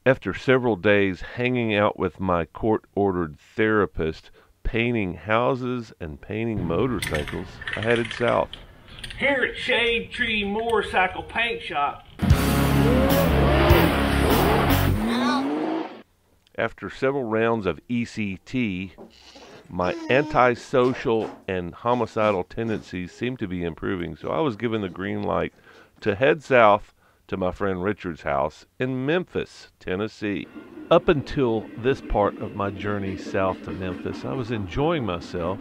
After several days hanging out with my court-ordered therapist, painting houses and painting motorcycles, I headed south. Here at Shade Tree Motorcycle Paint Shop. After several rounds of ECT, my antisocial and homicidal tendencies seemed to be improving, so I was given the green light to head south to my friend Richard's house in Memphis, Tennessee. Up until this part of my journey south to Memphis, I was enjoying myself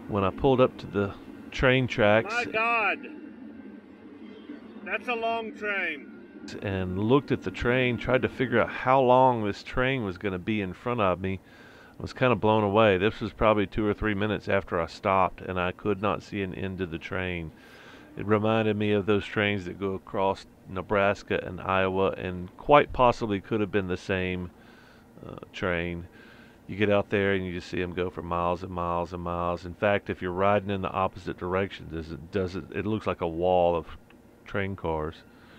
when I pulled up to the train tracks. My God, that's a long train. And looked at the train, tried to figure out how long this train was going to be in front of me. I was kind of blown away. This was probably 2 or 3 minutes after I stopped, and I could not see an end to the train. It reminded me of those trains that go across Nebraska and Iowa, and quite possibly could have been the same train. You get out there and you just see them go for miles and miles and miles. In fact, if you're riding in the opposite direction, it looks like a wall of train cars.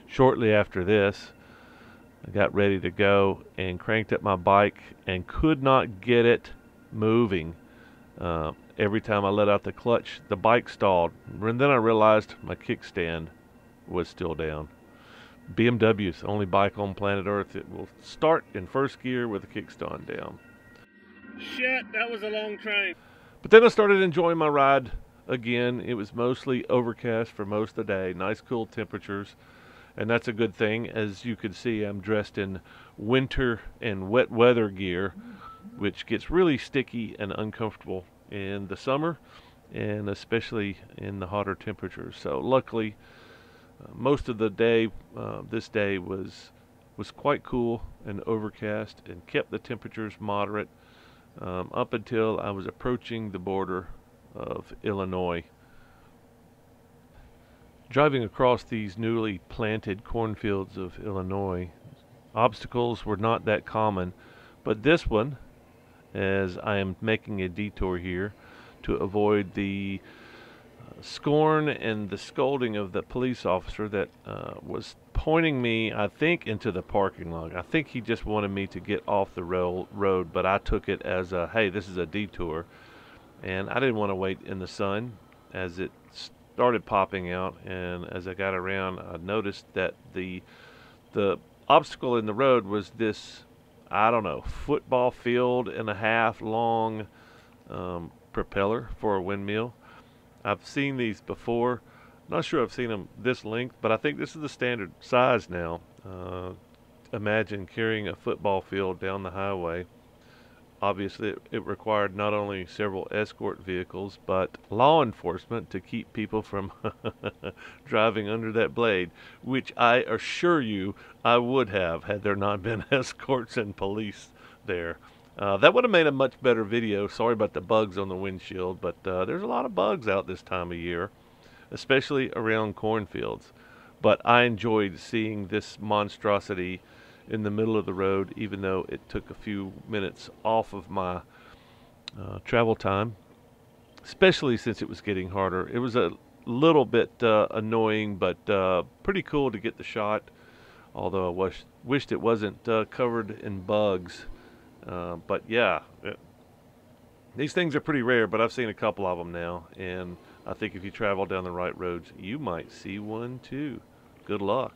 Shortly after this, I got ready to go and cranked up my bike and could not get it moving. Every time I let out the clutch, the bike stalled. And then I realized my kickstand was still down. BMW's the only bike on planet Earth that will start in first gear with the kickstand down. Shit, that was a long train. But then I started enjoying my ride again. It was mostly overcast for most of the day. Nice cool temperatures. And that's a good thing. As you can see, I'm dressed in winter and wet weather gear, which gets really sticky and uncomfortable in the summer, and especially in the hotter temperatures. So luckily, most of the day, this day was quite cool and overcast, and kept the temperatures moderate up until I was approaching the border of Illinois. Driving across these newly planted cornfields of Illinois, obstacles were not that common, but this one, as I am making a detour here to avoid the scorn and the scolding of the police officer that was pointing me, I think, into the parking lot. I think he just wanted me to get off the road, but I took it as a, hey, this is a detour. And I didn't want to wait in the sun as it started popping out, and as I got around, I noticed that the obstacle in the road was this, I don't know, football field and a half long propeller for a windmill. I've seen these before. Not sure I've seen them this length, but I think this is the standard size now. Imagine carrying a football field down the highway. Obviously, it required not only several escort vehicles, but law enforcement to keep people from driving under that blade, which I assure you I would have had there not been escorts and police there. That would have made a much better video. Sorry about the bugs on the windshield, but there's a lot of bugs out this time of year, especially around cornfields. But I enjoyed seeing this monstrosity in the middle of the road, even though it took a few minutes off of my travel time, especially since it was getting harder. It was a little bit annoying, but pretty cool to get the shot, although I wished it wasn't covered in bugs. But yeah, these things are pretty rare, but I've seen a couple of them now, and I think if you travel down the right roads, you might see one too. Good luck.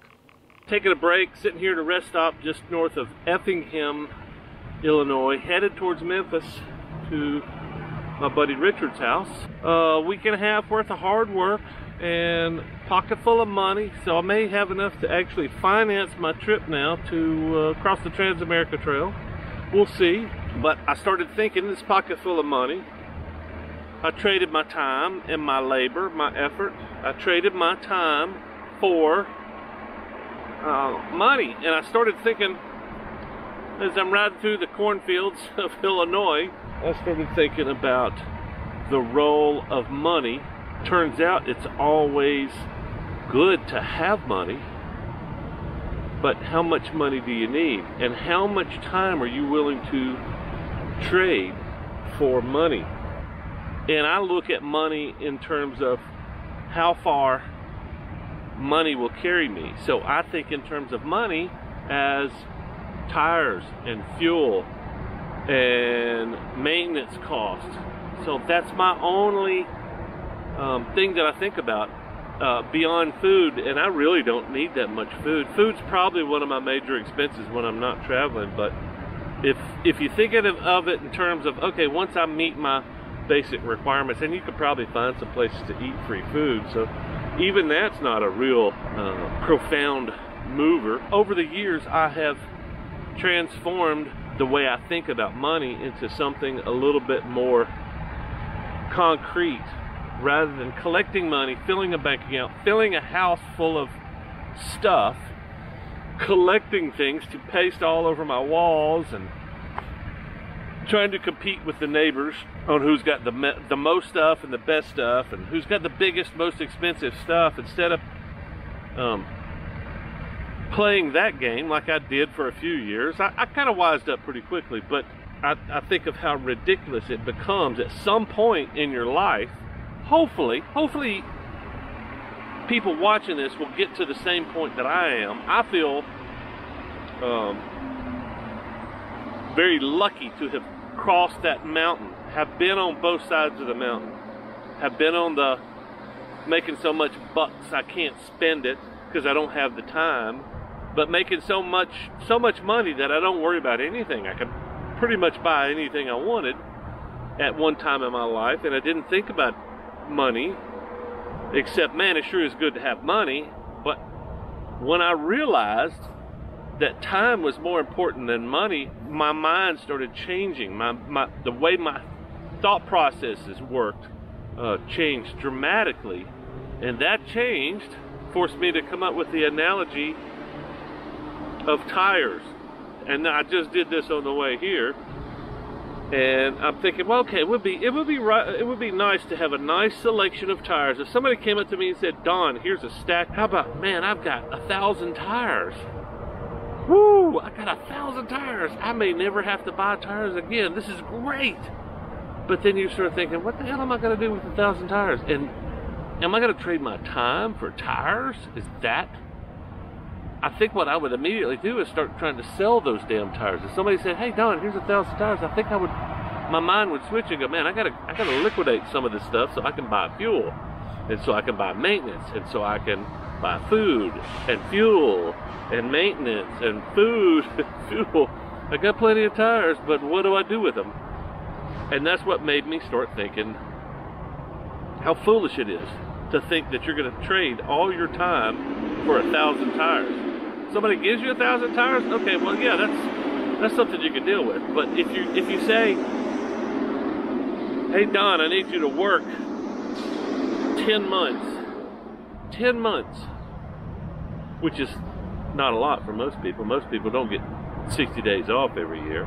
Taking a break, sitting here at a rest stop just north of Effingham, Illinois, headed towards Memphis to my buddy Richard's house. A week and a half worth of hard work and pocket full of money, so I may have enough to actually finance my trip now to cross the Trans-America Trail. We'll see, but I started thinking, this pocket full of money, I traded my time and my labor, my effort. I traded my time for money, and I started thinking, as I'm riding through the cornfields of Illinois, I started thinking about the role of money. Turns out it's always good to have money, but how much money do you need, and how much time are you willing to trade for money? And I look at money in terms of how far money will carry me. So I think in terms of money as tires and fuel and maintenance costs. So that's my only thing that I think about beyond food, and I really don't need that much food. Food's probably one of my major expenses when I'm not traveling, but if you think of it in terms of, okay, once I meet my basic requirements, and you could probably find some places to eat free food, so even that's not a real profound mover. Over the years, I have transformed the way I think about money into something a little bit more concrete. Rather than collecting money, filling a bank account, filling a house full of stuff, collecting things to paste all over my walls, and trying to compete with the neighbors on who's got the most stuff and the best stuff, and who's got the biggest, most expensive stuff, instead of playing that game like I did for a few years. I kind of wised up pretty quickly, but I think of how ridiculous it becomes at some point in your life. Hopefully people watching this will get to the same point that I am. I feel very lucky to have crossed that mountain, have been on both sides of the mountain, have been on the making so much bucks I can't spend it because I don't have the time, but making so much money that I don't worry about anything. I could pretty much buy anything I wanted at one time in my life, and I didn't think about money, except, man, it sure is good to have money. But when I realized that time was more important than money, my mind started changing. The way my thought processes worked changed dramatically, and that changed forced me to come up with the analogy of tires. And I just did this on the way here. And I'm thinking, well, okay, it would be nice to have a nice selection of tires. If somebody came up to me and said, Don, here's a stack. How about, man, I've got 1,000 tires. Woo, I got 1,000 tires. I may never have to buy tires again. This is great. But then you start thinking, what the hell am I going to do with 1,000 tires? And am I going to trade my time for tires? Is that? I think what I would immediately do is start trying to sell those damn tires. If somebody said, hey, Don, here's 1,000 tires, I think my mind would switch and go, man, I gotta liquidate some of this stuff so I can buy fuel, and so I can buy maintenance, and so I can buy food and fuel and maintenance and food and fuel. I got plenty of tires, but what do I do with them? And that's what made me start thinking how foolish it is to think that you're going to trade all your time for 1,000 tires. Somebody gives you 1,000 tires, okay, well, yeah, that's something you can deal with. But if you say, hey, Don, I need you to work 10 months, which is not a lot for most people. Most people don't get 60 days off every year.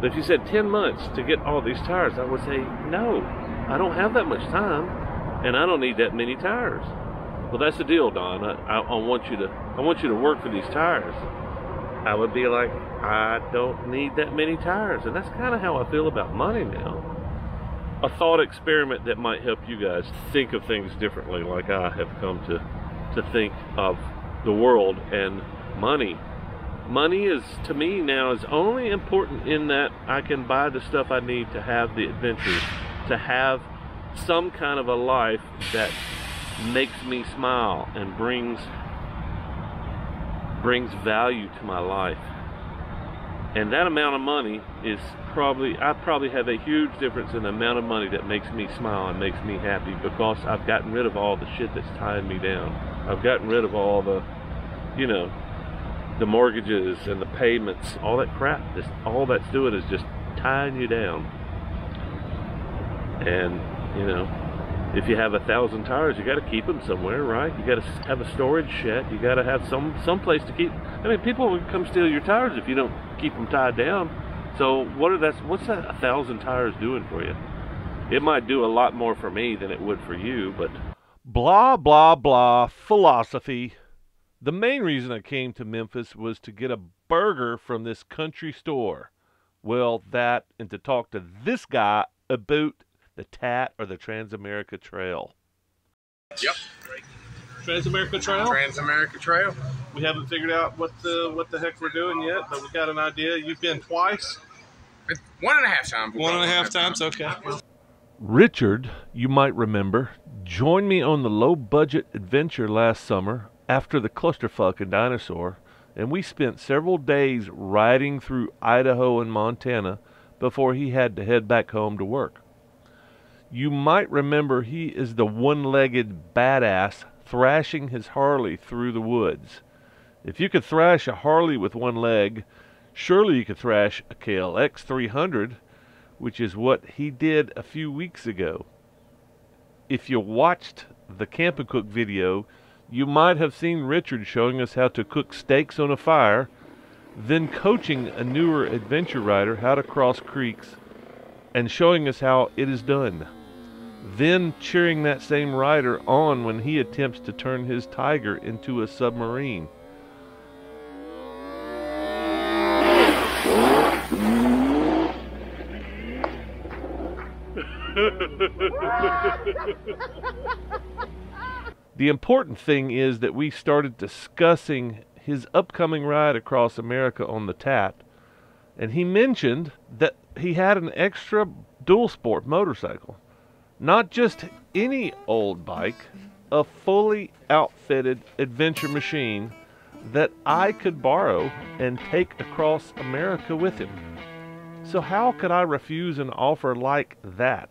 But if you said 10 months to get all these tires, I would say, no, I don't have that much time, and I don't need that many tires. Well, that's the deal, Don. I want you to work for these tires. I would be like, I don't need that many tires. And that's kind of how I feel about money now. A thought experiment that might help you guys think of things differently, like I have come to think of the world and money. Money is, to me now, is only important in that I can buy the stuff I need to have the adventures, to have some kind of a life that makes me smile and brings value to my life. And that amount of money is I probably have a huge difference in the amount of money that makes me smile and makes me happy, because I've gotten rid of all the shit that's tying me down. I've gotten rid of all the, the mortgages and the payments, all that crap. All that's doing is just tying you down. And, if you have 1,000 tires, you got to keep them somewhere, right? You got to have a storage shed. You got to have some place to keep. I mean, people will come steal your tires if you don't keep them tied down. So what's that 1,000 tires doing for you? It might do a lot more for me than it would for you, but blah blah blah philosophy. The main reason I came to Memphis was to get a burger from this country store. Well, that, and to talk to this guy about the TAT, or the Trans-America Trail. Yep. Trans-America Trail? Trans-America Trail. We haven't figured out what the heck we're doing yet, but we got an idea. You've been twice? 1.5 times. 1.5 times, okay. Richard, you might remember, joined me on the low-budget adventure last summer after the clusterfuck in Dinosaur, and we spent several days riding through Idaho and Montana before he had to head back home to work. You might remember he is the one-legged badass thrashing his Harley through the woods. If you could thrash a Harley with one leg, surely you could thrash a KLX 300, which is what he did a few weeks ago. If you watched the Camp and Cook video, you might have seen Richard showing us how to cook steaks on a fire, then coaching a newer adventure rider how to cross creeks and showing us how it is done. Then cheering that same rider on when he attempts to turn his Tiger into a submarine. The important thing is that we started discussing his upcoming ride across America on the Tat, and he mentioned that he had an extra dual sport motorcycle. Not just any old bike, a fully outfitted adventure machine that I could borrow and take across America with him. So how could I refuse an offer like that?